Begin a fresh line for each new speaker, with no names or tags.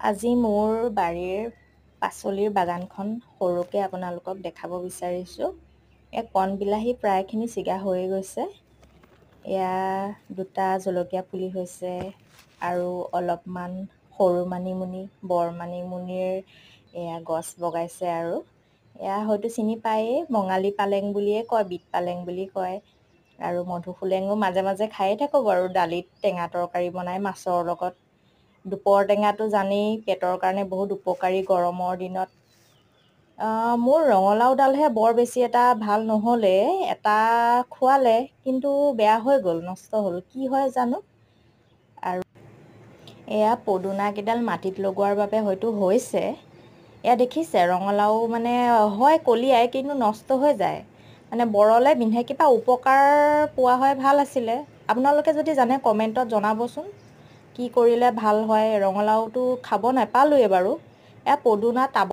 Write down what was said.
আজি মোৰ বাৰীৰ পাচলিৰ বাগানখন সৰুকৈ আপোনালোকক দেখাব বিচাৰিছোঁ। কণ বিলাহী প্ৰায়খিনি ছিগা হৈ গৈছে। এয়া দুটা জলকীয়া পুলি হৈছে আৰু অলপমান সৰু মানিমুনি, বৰ মানিমুনিৰ এয়া গছ বগাইছে আৰু এয়া হয়তো চিনি পায়েই, বঙালী পালেং বুলিয়ে কয়, বিট পালেং বুলি কয়। আৰু মধুসোলেঙো মাজে মাজে খায়ে থাকোঁ বাৰু, দালিত টেঙা তৰকাৰী বনাই মাছৰ লগত। দুপৰ টেঙাটো জানেই পেটৰ কাৰণে বহুত উপকাৰী গৰমৰ দিনত। মোৰ ৰঙালাওডালহে বৰ বেছি এটা ভাল নহ'লে, এটা খোৱালে কিন্তু বেয়া হৈ গ'ল, নষ্ট হ'ল, কি হয় জানো। আৰু এয়া পদুনাকেইডাল মাটিত লগোৱাৰ বাবে হয়তো হৈছে। এয়া দেখিছে ৰঙালাও মানে হয় কলিয়াই কিন্তু নষ্ট হৈ যায়, মানে বৰলে বিন্ধে। কিবা উপকাৰ পোৱা হয় ভাল আছিলে। আপোনালোকে যদি জানে কমেণ্টত জনাবচোন কি কৰিলে ভাল হয়। ৰঙালাওটো খাব নাপালোৱে বাৰু। এয়া পদুনা টাব